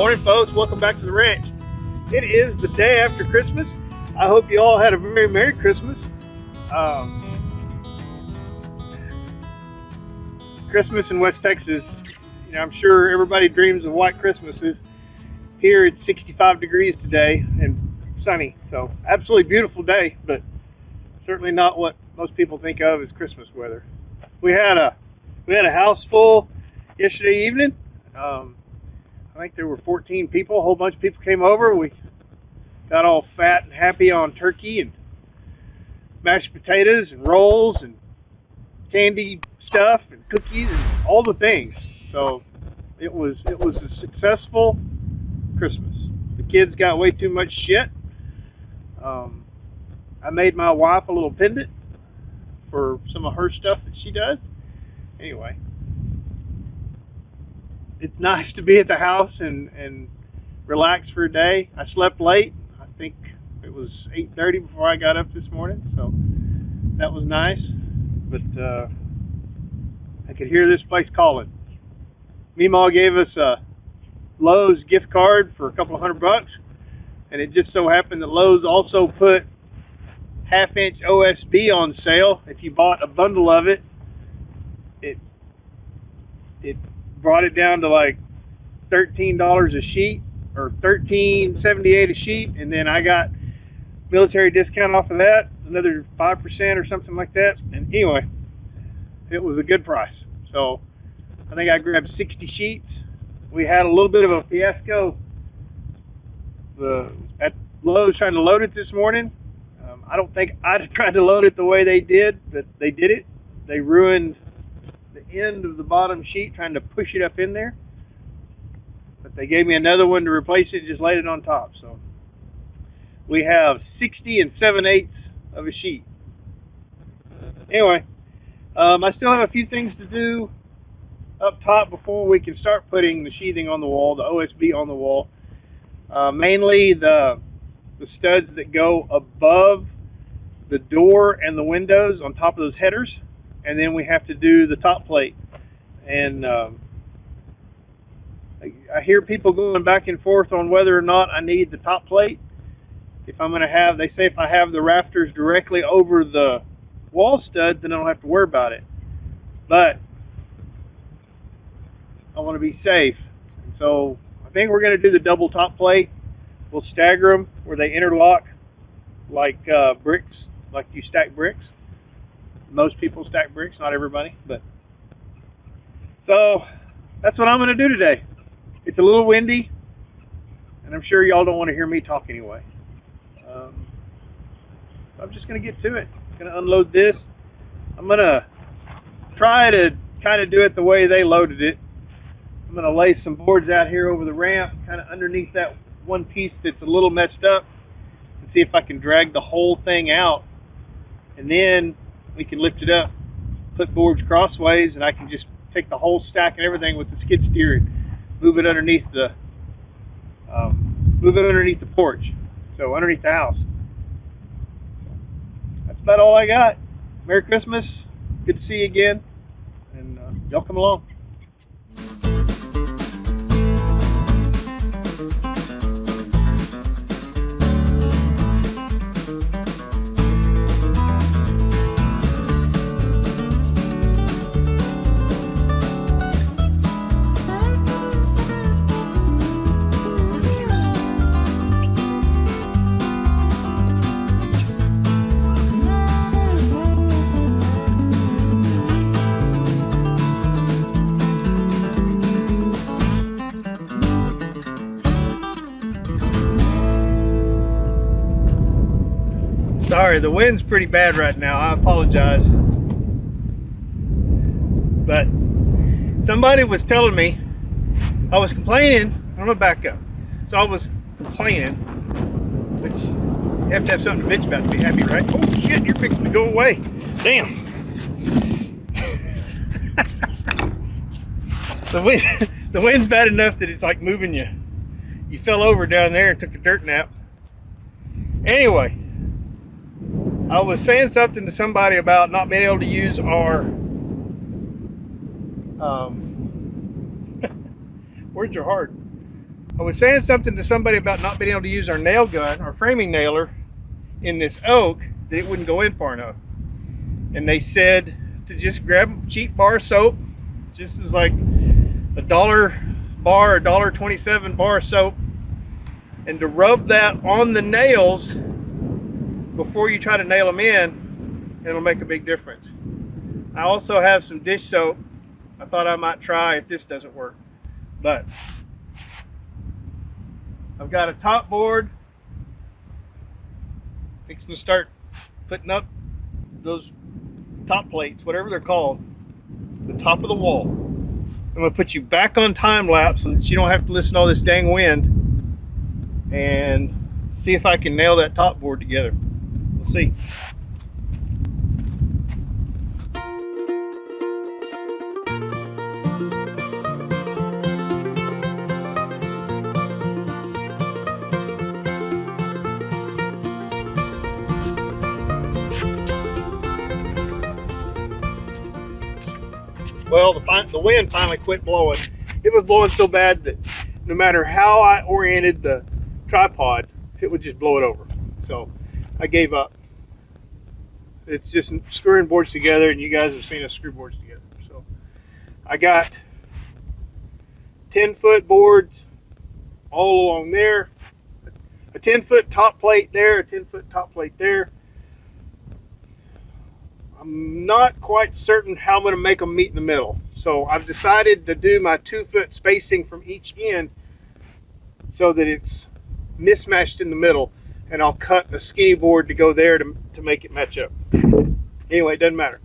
Morning, folks. Welcome back to the ranch. It is the day after Christmas. I hope you all had a very Merry Christmas. Christmas in West Texas, I'm sure everybody dreams of white Christmases. Here it's 65 degrees today and sunny, so absolutely beautiful day, but certainly not what most people think of as Christmas weather. We had a house full yesterday evening. I think there were 14 people. A whole bunch of people came over. We got all fat and happy on turkey and mashed potatoes and rolls and candy stuff and cookies and all the things. So it was a successful Christmas. The kids got way too much shit. I made my wife a little pendant for some of her stuff that she does. Anyway, it's nice to be at the house and relax for a day. I slept late. I think it was 8:30 before I got up this morning, so that was nice. But I could hear this place calling. Meemaw gave us a Lowe's gift card for a couple of $100, and it just so happened that Lowe's also put half-inch OSB on sale. If you bought a bundle of it, it brought it down to like $13 a sheet, or $13.78 a sheet, and then I got military discount off of that, another 5% or something like that. And anyway, it was a good price. So I think I grabbed 60 sheets. We had a little bit of a fiasco at Lowe's trying to load it this morning. I don't think I'd have tried to load it the way they did, but they did it. They ruined the end of the bottom sheet trying to push it up in there. But they gave me another one to replace it and just laid it on top. So we have 60 7/8 of a sheet. Anyway, I still have a few things to do up top before we can start putting the sheathing on the wall, the OSB on the wall. Mainly the studs that go above the door and the windows on top of those headers, and then we have to do the top plate. And I hear people going back and forth on whether or not I need the top plate. If I'm going to have, they say if I have the rafters directly over the wall studs, then I don't have to worry about it. But I want to be safe. And so I think we're going to do the double top plate. We'll stagger them where they interlock like bricks, like you stack bricks. Most people stack bricks, not everybody. But so that's what I'm going to do today. It's a little windy, and I'm sure y'all don't want to hear me talk anyway. I'm just going to get to it. I'm going to unload this. I'm going to try to kind of do it the way they loaded it. I'm going to lay some boards out here over the ramp, kind of underneath that one piece that's a little messed up, and see if I can drag the whole thing out. And then we can lift it up, put boards crossways, and I can just take the whole stack and everything with the skid steer and move it underneath the porch, so underneath the house. That's about all I got. Merry Christmas. Good to see you again, and y'all come along. Sorry, the wind's pretty bad right now. I apologize. But somebody was telling me, I was complaining. I'm gonna back up. So I was complaining, which you have to have something to bitch about to be happy, right? Oh shit, you're fixing to go away. Damn. The wind's bad enough that it's like moving you. You fell over down there and took a dirt nap. Anyway, I was saying something to somebody about not being able to use our where's your heart? I was saying something to somebody about not being able to use our nail gun, our framing nailer, in this oak, that it wouldn't go in far enough. And they said to just grab cheap bar soap, just as like $1 bar, $1.27 bar soap, and to rub that on the nails before you try to nail them in, and it'll make a big difference. I also have some dish soap. I thought I might try if this doesn't work, but I've got a top board fixing to start putting up those top plates, whatever they're called, the top of the wall. I'm gonna put you back on time lapse so that you don't have to listen to all this dang wind, and see if I can nail that top board together. We'll see. Well, the wind finally quit blowing. It was blowing so bad that no matter how I oriented the tripod, it would just blow it over. So I gave up. It's just screwing boards together, and you guys have seen us screw boards together. So I got 10-foot boards all along there, a 10-foot top plate there, a 10-foot top plate there. I'm not quite certain how I'm going to make them meet in the middle. So I've decided to do my 2-foot spacing from each end so that it's mismatched in the middle, and I'll cut a skinny board to go there to make it match up. Anyway, it doesn't matter.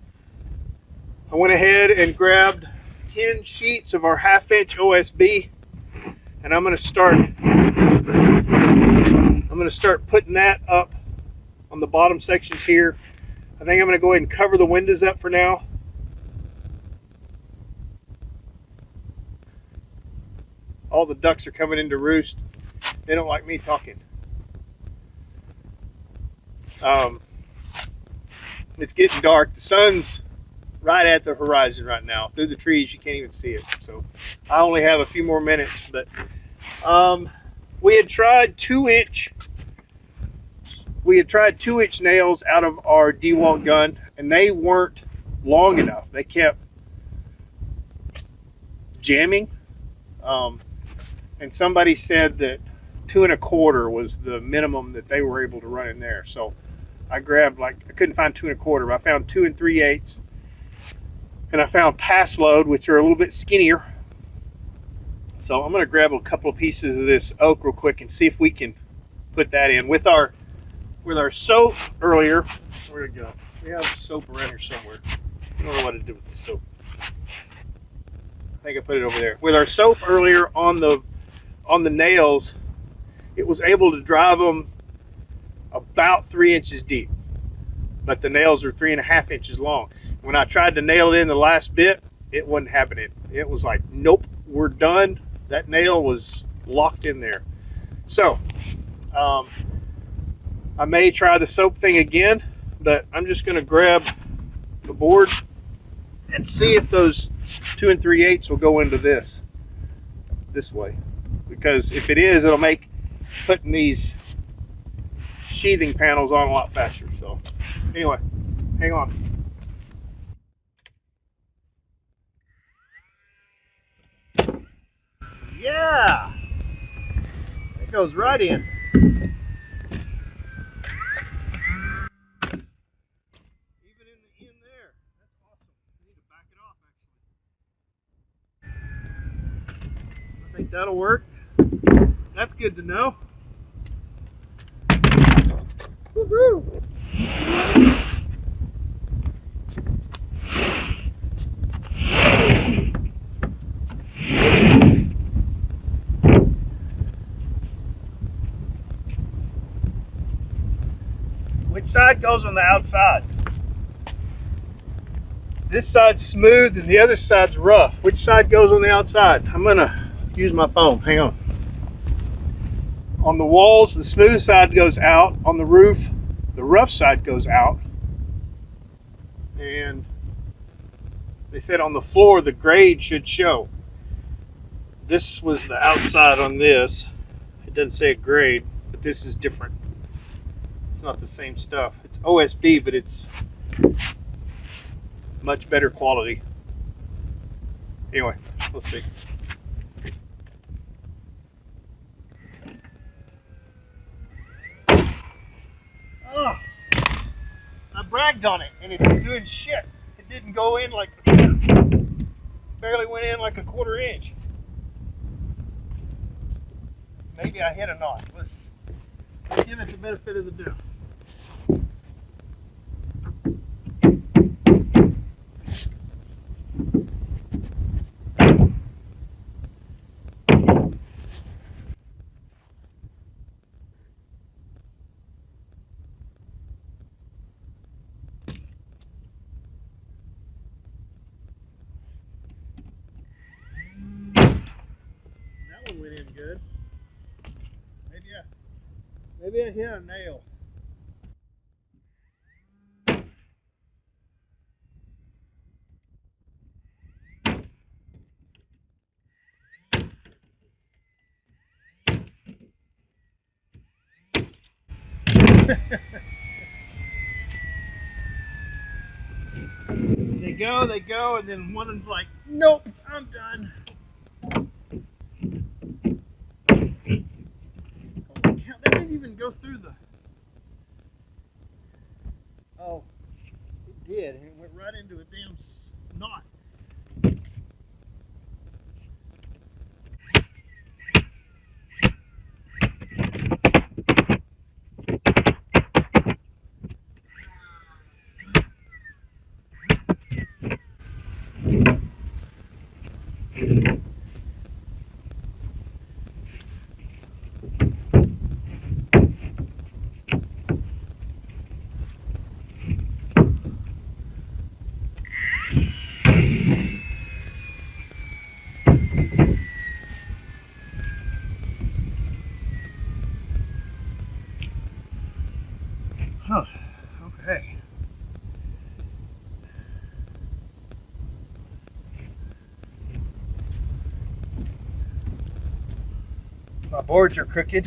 I went ahead and grabbed 10 sheets of our 1/2-inch OSB, and I'm going to start putting that up on the bottom sections here. I think I'm going to go ahead and cover the windows up for now. All the ducks are coming in to roost. They don't like me talking. It's getting dark. The sun's right at the horizon right now. Through the trees, you can't even see it. So I only have a few more minutes. But we had tried 2-inch nails out of our DeWalt gun, and they weren't long enough. They kept jamming, and somebody said that 2 1/4 was the minimum that they were able to run in there. So I grabbed, I couldn't find 2 1/4, but I found 2 3/8, and I found pass load, which are a little bit skinnier. So I'm going to grab a couple of pieces of this oak real quick and see if we can put that in with our soap earlier. Where'd it go? We have soap around here somewhere. I don't know what to do with the soap. I think I put it over there. With our soap earlier on the nails, it was able to drive them about 3 inches deep, but the nails are 3.5 inches long. When I tried to nail it in the last bit, it wasn't happening. It was like, nope, we're done. That nail was locked in there. So I may try the soap thing again, but I'm just going to grab the board and see if those 2 3/8 will go into this way. Because if it is, it'll make putting these sheathing panels on a lot faster. So anyway, hang on. Yeah, it goes right in. That'll work. That's good to know. Woohoo! Which side goes on the outside? This side's smooth and the other side's rough. Which side goes on the outside? I'm gonna use my phone. Hang on. On the walls, the smooth side goes out. On the roof, the rough side goes out. And they said on the floor, the grade should show. this was the outside on this. It doesn't say a grade, but this is different. It's not the same stuff. It's OSB, but it's much better quality. Anyway, we'll see. Oh, I bragged on it, and it's doing shit. It didn't go in like, barely went in like a quarter inch. Maybe I hit a knot. Let's give it the benefit of the doubt. That one went in good. Maybe I hit a nail. They go, and then one of them's like, nope, I'm done. Holy cow, that didn't even go through the... Oh, it did, and it went right into a damn knot. Huh, okay. My boards are crooked.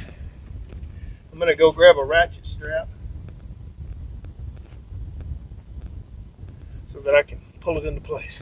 I'm gonna go grab a ratchet strap so that I can pull it into place.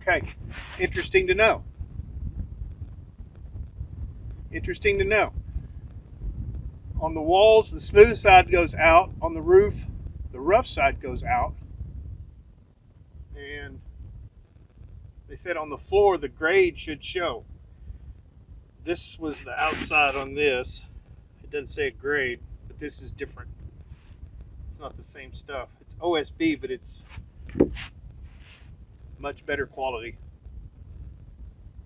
Okay, interesting to know. Interesting to know. On the walls, the smooth side goes out. On the roof, the rough side goes out. And they said on the floor, the grade should show. This was the outside on this. It doesn't say a grade, but this is different. It's not the same stuff. It's OSB, but it's much better quality.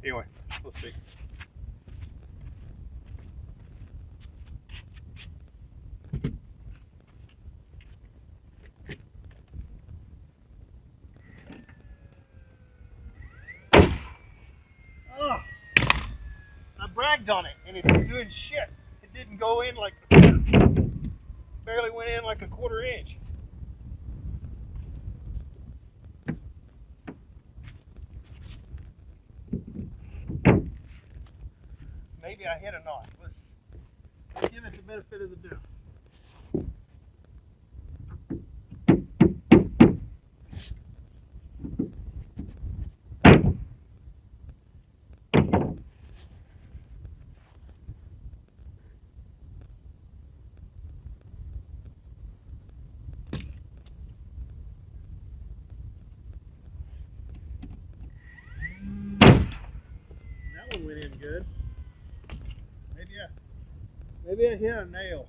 Anyway, we'll see. tugged on it and it's doing shit. It didn't go in like, barely went in like a 1/4 inch. Maybe I hit a knot. Let's give it the benefit of the doubt. That one went in good. Maybe I hit a nail.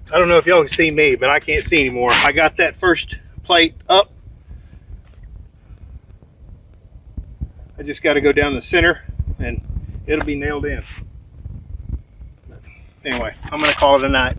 I don't know if y'all can see me, but I can't see anymore. I got that first plate up. I just got to go down the center and it'll be nailed in. Anyway, I'm going to call it a night.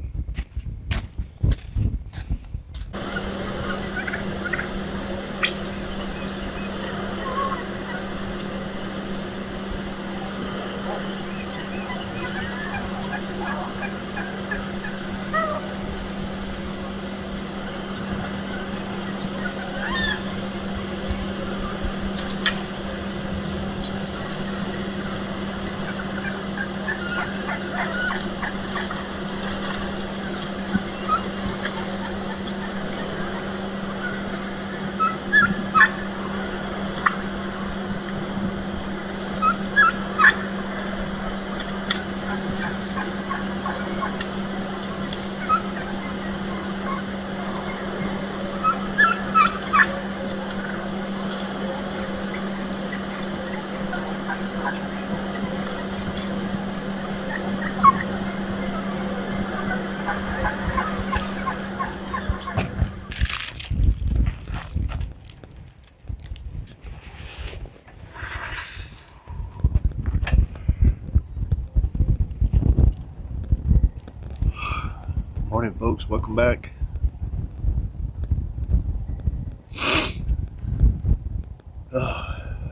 Morning, folks. Welcome back.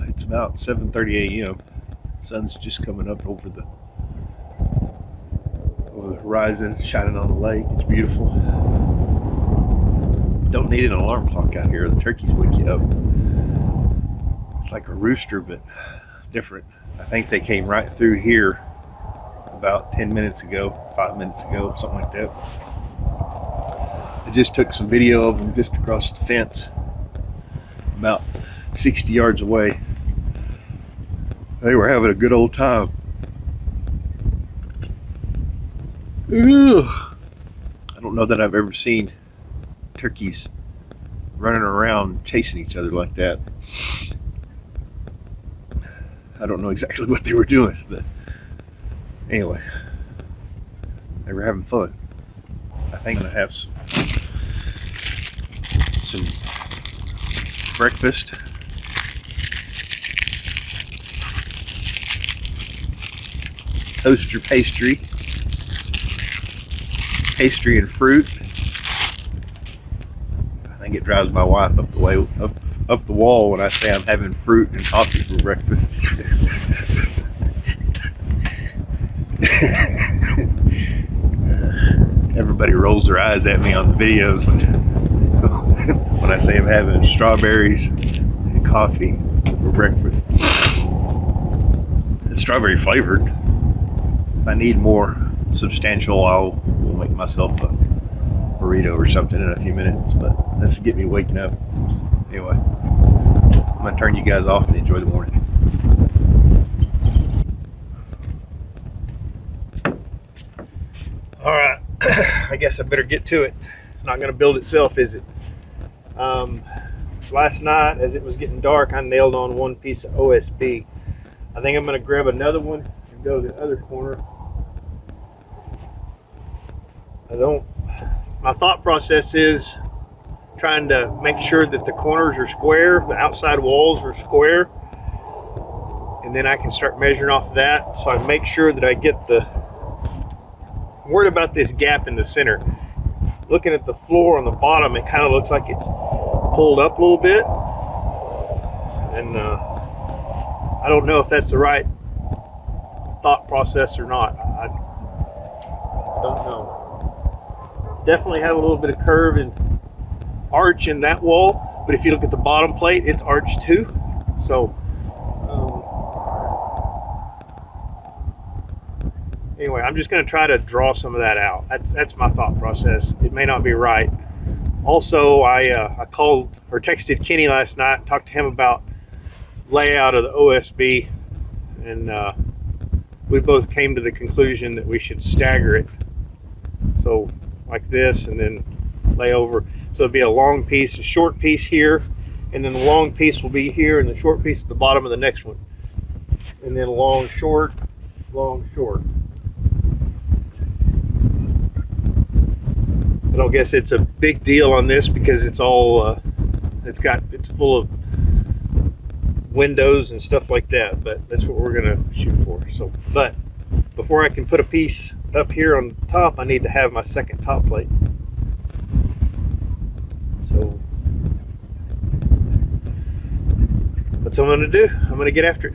It's about 7:30 a.m. Sun's just coming up over the horizon, shining on the lake. It's beautiful. Don't need an alarm clock out here. The turkeys wake you up. It's like a rooster, but different. I think they came right through here about 10 minutes ago, 5 minutes ago, something like that. I just took some video of them just across the fence, about 60 yards away. They were having a good old time. I don't know that I've ever seen turkeys running around chasing each other like that. I don't know exactly what they were doing, but anyway, They were having fun. I think I'm gonna have some breakfast. Toaster pastry and fruit. I think it drives my wife up the wall when I say I'm having fruit and coffee for breakfast. Everybody rolls their eyes at me on the videos when I say I'm having strawberries and coffee for breakfast. It's strawberry flavored. If I need more substantial, will make myself a burrito or something in a few minutes, but that's to get me waking up. Anyway, I'm gonna turn you guys off and enjoy the morning. All right, I guess I better get to it. It's not gonna build itself, is it? Last night, as it was getting dark, I nailed on one piece of OSB. I think I'm gonna grab another one and go to the other corner. My thought process is trying to make sure that the corners are square, the outside walls are square, and then I can start measuring off of that, so I make sure that I get I'm worried about this gap in the center. Looking at the floor on the bottom, it kind of looks like it's pulled up a little bit, and I don't know if that's the right thought process or not. I don't know. Definitely have a little bit of curve and arch in that wall, but if you look at the bottom plate, it's arched too. So anyway, I'm just going to try to draw some of that out. That's my thought process. It may not be right. Also, I called or texted Kenny last night, talked to him about layout of the OSB, and we both came to the conclusion that we should stagger it. So like this, and then lay over. So it'll be a long piece, a short piece here, and then the long piece will be here, and the short piece at the bottom of the next one. And then long, short, long, short. I don't guess it's a big deal on this because it's all, it's full of windows and stuff like that, but that's what we're gonna shoot for. So, but before I can put a piece up here on top, I need to have my second top plate. So that's what I'm gonna do. I'm gonna get after it.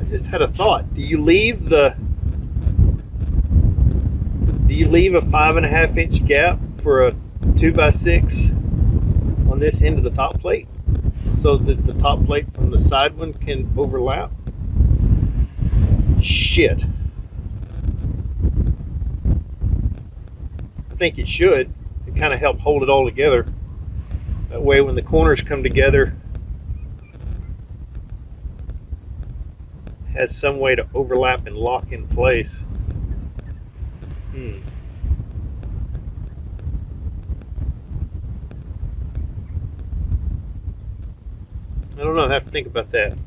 I just had a thought. Do you leave a 5.5 inch gap for a 2x6 on this end of the top plate, so that the top plate from the side one can overlap? Shit. I think it should. It kind of help hold it all together. That way when the corners come together, it has some way to overlap and lock in place. I don't know, I have to think about that.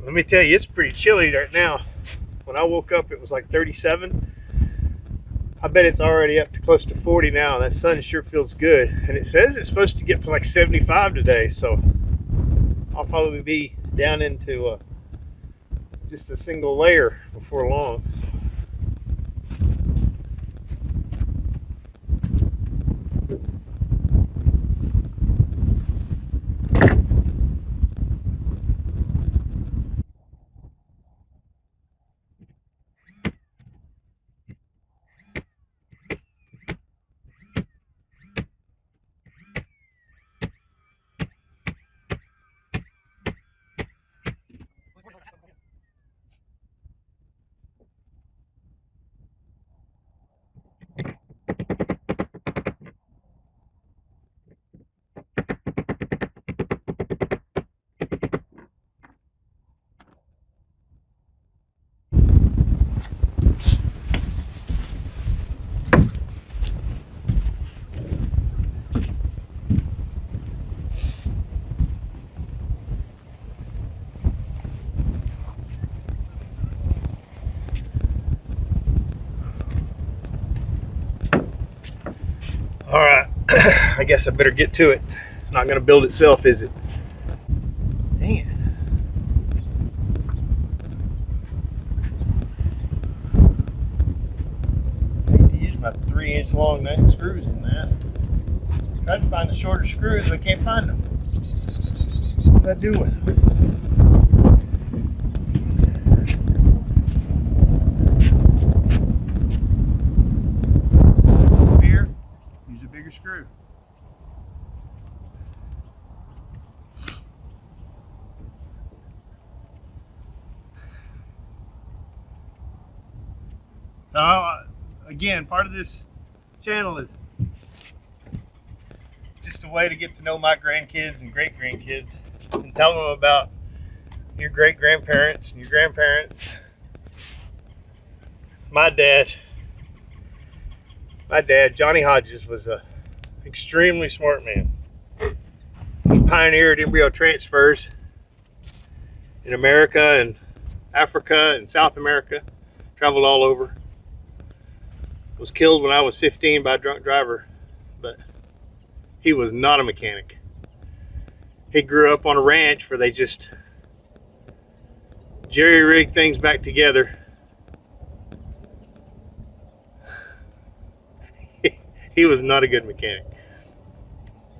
Let me tell you, it's pretty chilly right now. When I woke up, it was like 37. I bet it's already up to close to 40 now. That sun sure feels good. And it says it's supposed to get to like 75 today, so I'll probably be down into just a single layer before long. All right, I guess I better get to it. It's not going to build itself, is it? Dang it. I hate to use my 3-inch long nut screws in that. Tried to find the shorter screws, but I can't find them. What do I do with them? Use a bigger screw. Now, again, part of this channel is just a way to get to know my grandkids and great grandkids and tell them about your great grandparents and your grandparents. My dad, Johnny Hodges, was a extremely smart man. He pioneered embryo transfers in America and Africa and South America, traveled all over. Was killed when I was 15 by a drunk driver, but he was not a mechanic. He grew up on a ranch where they just jerry-rigged things back together. He was not a good mechanic,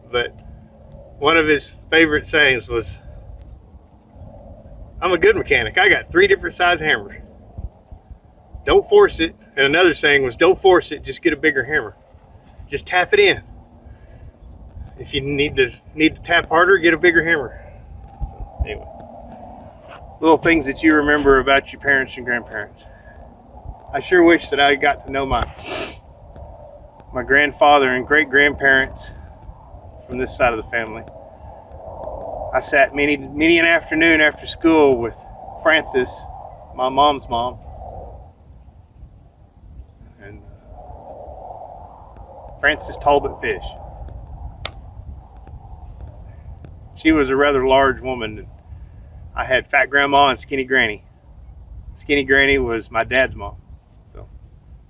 but one of his favorite sayings was, "I'm a good mechanic. I got 3 different size hammers. Don't force it." And another saying was, "Don't force it, just get a bigger hammer. Just tap it in. If you need to tap harder, get a bigger hammer." So anyway, little things that you remember about your parents and grandparents. I sure wish that I got to know my grandfather and great grandparents from this side of the family. I sat many an afternoon after school with Frances, my mom's mom, and Frances Talbot Fish. She was a rather large woman. I had Fat Grandma and Skinny Granny. Skinny Granny was my dad's mom, so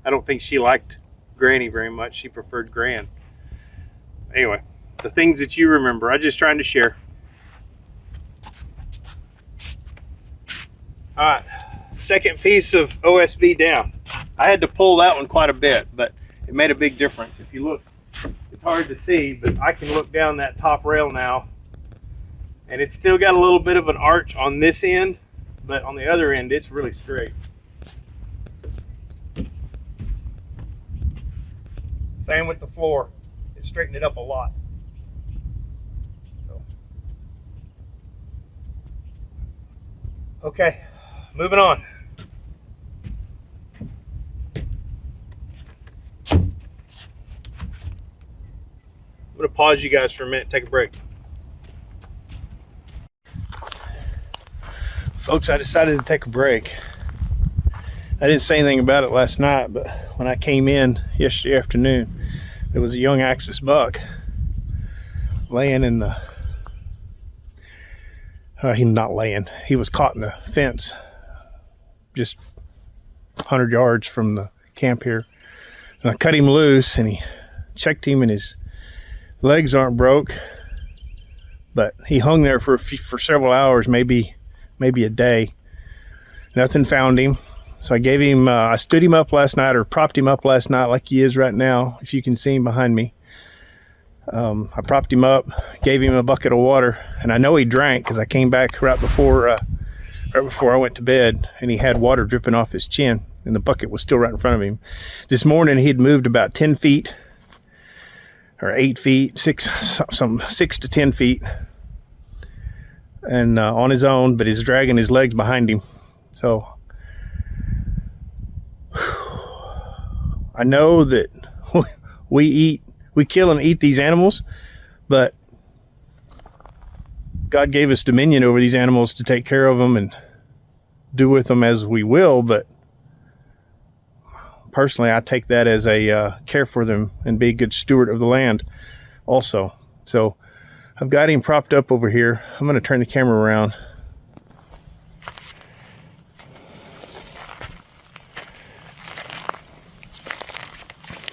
I don't think she liked Granny very much. She preferred Gran. Anyway, the things that you remember, I'm just trying to share. All right, second piece of OSB down. I had to pull that one quite a bit, but it made a big difference. If you look, it's hard to see, but I can look down that top rail now, and it's still got a little bit of an arch on this end, but on the other end, it's really straight. Same with the floor. It straightened it up a lot. So. Okay, moving on. I'm gonna pause you guys for a minute, take a break. Folks, I decided to take a break. I didn't say anything about it last night, but when I came in yesterday afternoon, there was a young axis buck laying in the, he was caught in the fence just 100 yards from the camp here. And I cut him loose and he checked him, and his legs aren't broke, but he hung there for several hours, maybe a day. Nothing found him. So I gave him, I stood him up last night, or propped him up last night like he is right now, if you can see him behind me. I propped him up, gave him a bucket of water, and I know he drank because I came back right before I went to bed, and he had water dripping off his chin, and the bucket was still right in front of him. This morning he'd moved about 10 feet or 8 feet, 6 to 10 feet, and on his own, but he's dragging his legs behind him. So I know that we kill and eat these animals, but God gave us dominion over these animals to take care of them and do with them as we will. But personally, I take that as a care for them and be a good steward of the land also. So I've got him propped up over here. I'm going to turn the camera around.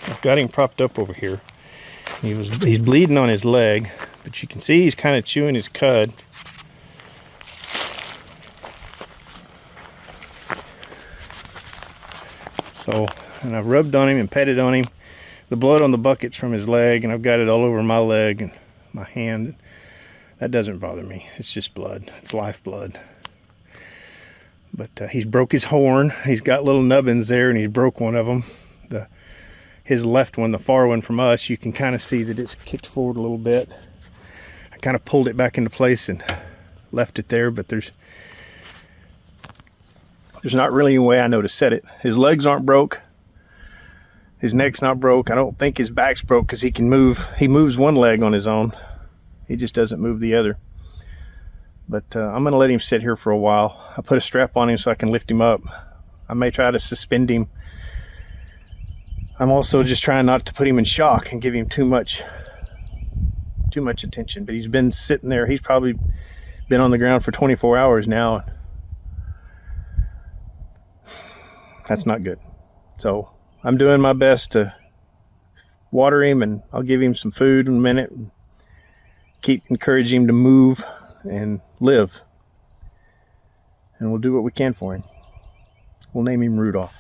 I've got him propped up over here. He's bleeding on his leg, but you can see he's kind of chewing his cud. So, and I've rubbed on him and petted on him. The blood on the bucket's from his leg, and I've got it all over my leg and my hand. That doesn't bother me. It's just blood. It's life blood. But he's broke his horn. He's got little nubbins there, and he broke one of them. His left one, the far one from us, you can kind of see that it's kicked forward a little bit. I kind of pulled it back into place and left it there, but there's not really any way I know to set it. His legs aren't broke. His neck's not broke. I don't think his back's broke because he can move. He moves one leg on his own. He just doesn't move the other. But I'm going to let him sit here for a while. I put a strap on him so I can lift him up. I may try to suspend him. I'm also just trying not to put him in shock and give him too much attention. But he's been sitting there. He's probably been on the ground for 24 hours now. That's not good. So I'm doing my best to water him, and I'll give him some food in a minute and keep encouraging him to move and live. And we'll do what we can for him. We'll name him Rudolph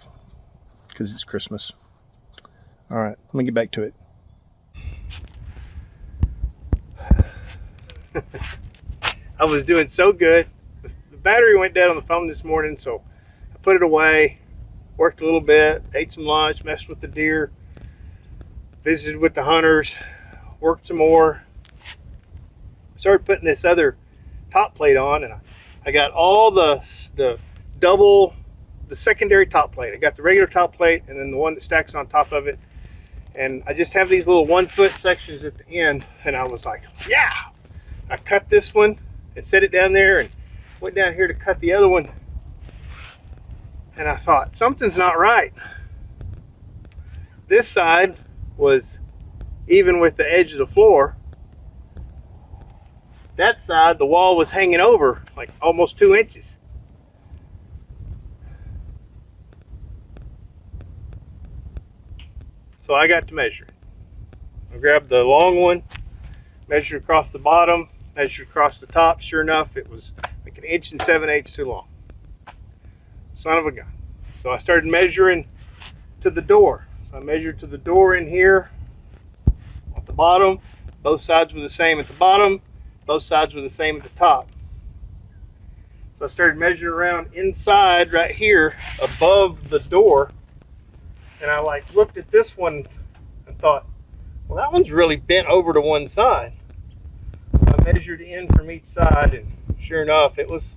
because it's Christmas. All right, let me get back to it. I was doing so good. The battery went dead on the phone this morning, so I put it away, worked a little bit, ate some lunch, messed with the deer, visited with the hunters, worked some more. Started putting this other top plate on, and I got all the secondary top plate. I got the regular top plate and then the one that stacks on top of it. And I just have these little 1 foot sections at the end, and I was like, yeah! I cut this one and set it down there and went down here to cut the other one. And I thought, something's not right. This side was even with the edge of the floor. That side, the wall was hanging over like almost 2 inches. So I got to measure it. I grabbed the long one, measured across the bottom, measured across the top. Sure enough, it was like 1 7/8 inches too long. Son of a gun. So I started measuring to the door. So I measured to the door in here at the bottom. Both sides were the same at the bottom. Both sides were the same at the top. So I started measuring around inside right here above the door. And I looked at this one and thought, well, that one's really bent over to one side. So I measured in from each side, and sure enough, it was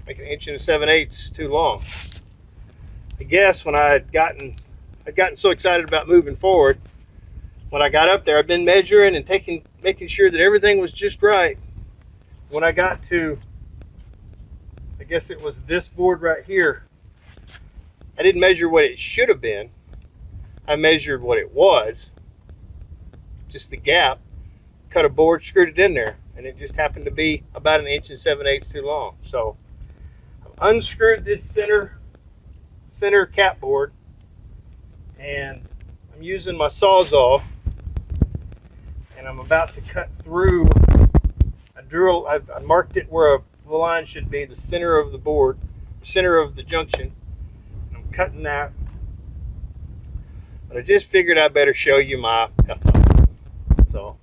like 1 7/8 inches too long. I guess when I'd gotten so excited about moving forward, when I got up there, I'd been measuring and making sure that everything was just right. When I got to, I guess it was this board right here, I didn't measure what it should have been. I measured what it was, just the gap, cut a board, screwed it in there, and it just happened to be about 1 7/8 inches too long. So I unscrewed this center cap board, and I'm using my Sawzall, and I'm about to cut through. I marked it where the line should be, the center of the board, center of the junction. I'm cutting that. But I just figured I better show you my F9. So,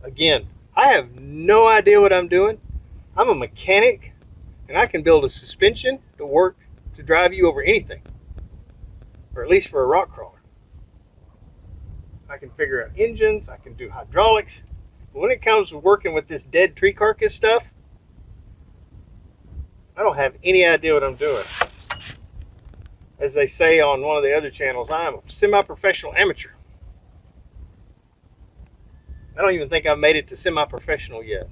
again, I have no idea what I'm doing. I'm a mechanic, and I can build a suspension to work to drive you over anything, or at least for a rock crawler. I can figure out engines, I can do hydraulics. But when it comes to working with this dead tree carcass stuff, I don't have any idea what I'm doing. As they say on one of the other channels, I am a semi-professional amateur. I don't even think I've made it to semi-professional yet.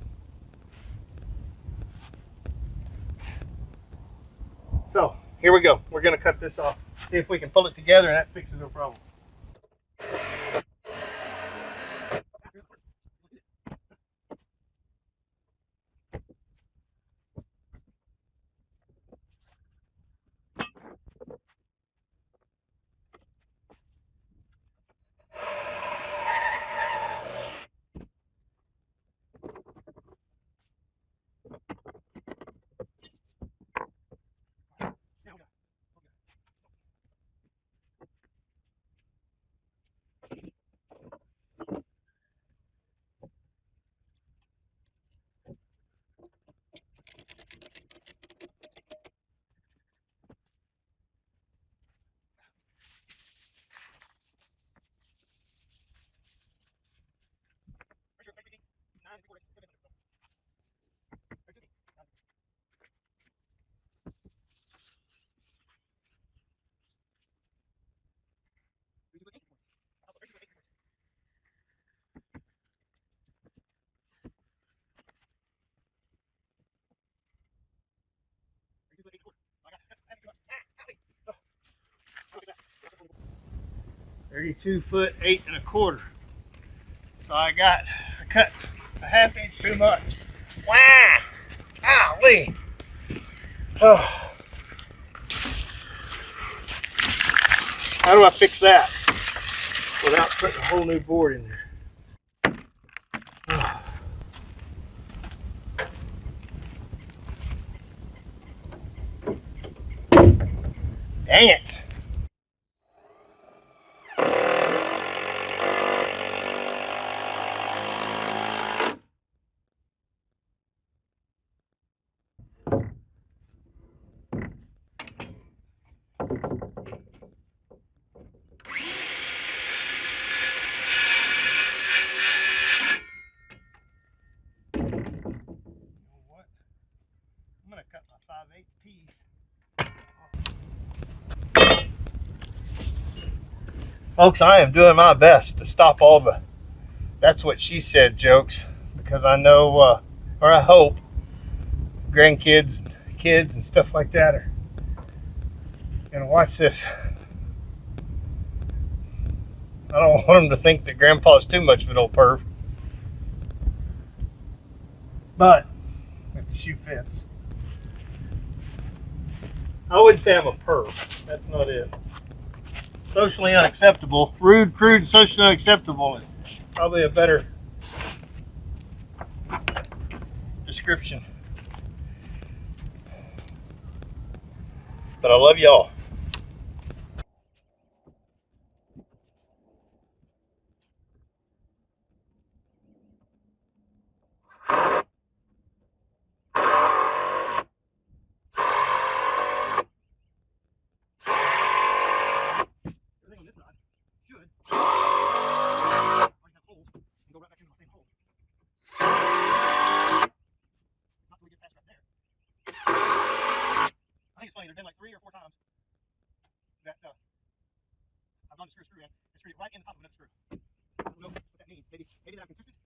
So, here we go. We're going to cut this off. See if we can pull it together, and that fixes no problem. 32 foot 8 1/4. So I cut a ½ inch too much. Wow! Golly! Oh. How do I fix that without putting a whole new board in there? Oh. Dang it! I'm gonna cut my 5/8 piece. Folks, I am doing my best to stop all the "that's what she said" jokes, because I know, or I hope, grandkids, kids, and stuff like that are gonna watch this. I don't want them to think that Grandpa's too much of an old perv, but if the shoe fits. I wouldn't say I'm a perv. That's not it. Socially unacceptable, rude, crude, and socially unacceptable is probably a better description. But I love y'all. Everything on this side should have holes and go right back into the same hole. Not till we get past right there. I think it's funny. There's been like 3 or 4 times that I've gone to screw in and screwed it right in the top of another screw. I don't know what that means. Maybe that I'm consistent.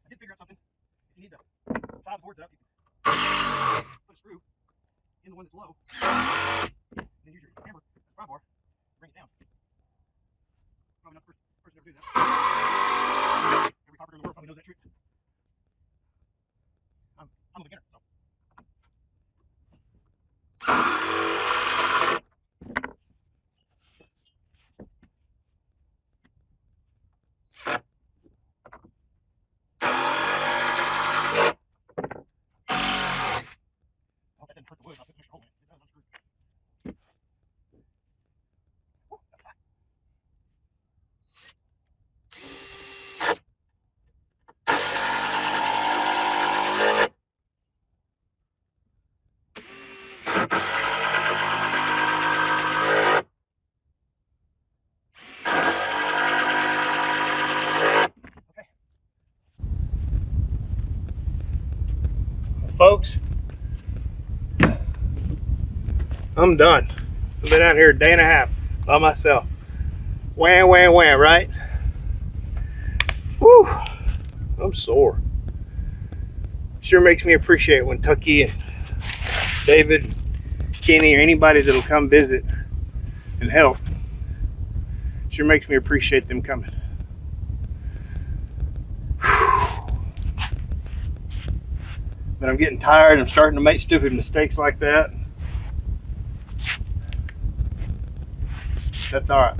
did figure out something. If you need to pry the boards up, you can put a screw in the one that's low, and then use your hammer as a pry bar to bring it down. Probably not the first person ever do that. Every carpenter in the world probably knows that trick. I'm a beginner, so. I hope that didn't hurt the wood. I'll put an extra hole in it. It does unscrew. Woo, that's hot. Okay. Well, folks, I'm done. I've been out here a day and a half by myself. Wham, wham, wham, right? Woo! I'm sore. Sure makes me appreciate when Tucky and David, Kenny, or anybody that'll come visit and help. Sure makes me appreciate them coming. But I'm getting tired. I'm starting to make stupid mistakes like that. That's all right.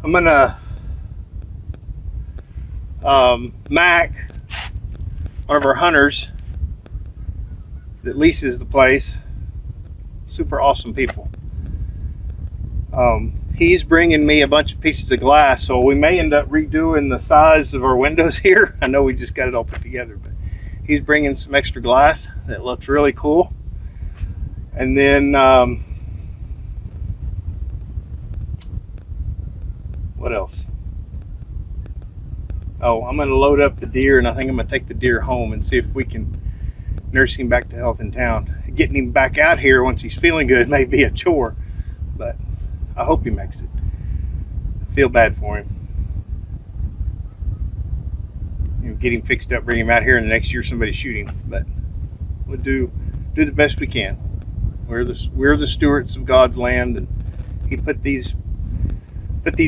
I'm gonna Mac, one of our hunters that leases the place, super awesome people. He's bringing me a bunch of pieces of glass, so we may end up redoing the size of our windows here. I know we just got it all put together, but he's bringing some extra glass that looks really cool. And then what else? Oh, I'm going to load up the deer, and I think I'm going to take the deer home and see if we can nurse him back to health in town. Getting him back out here once he's feeling good may be a chore, but I hope he makes it. I feel bad for him. You know, get him fixed up, bring him out here, and the next year somebody shoot him. But we'll do the best we can. We're the stewards of God's land, and He put these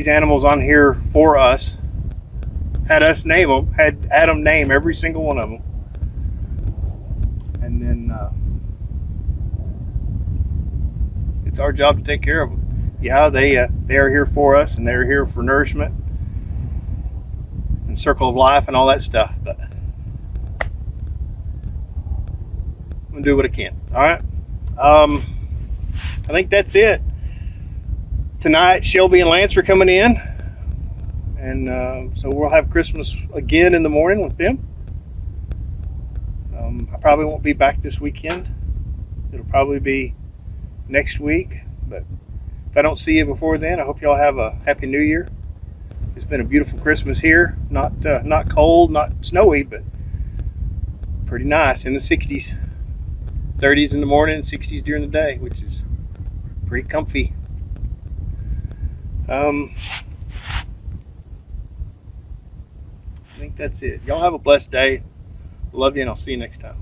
animals on here for us. Had us name them. Had Adam name every single one of them. And then it's our job to take care of them. Yeah, they are here for us, and they're here for nourishment and circle of life and all that stuff. But I'm gonna do what I can. All right. I think that's it. Tonight, Shelby and Lance are coming in, and so we'll have Christmas again in the morning with them. I probably won't be back this weekend. It'll probably be next week, but if I don't see you before then, I hope y'all have a happy new year. It's been a beautiful Christmas here. Not cold, not snowy, but pretty nice in the 60s. 30s in the morning, 60s during the day, which is pretty comfy. I think that's it. Y'all have a blessed day. Love you, and I'll see you next time.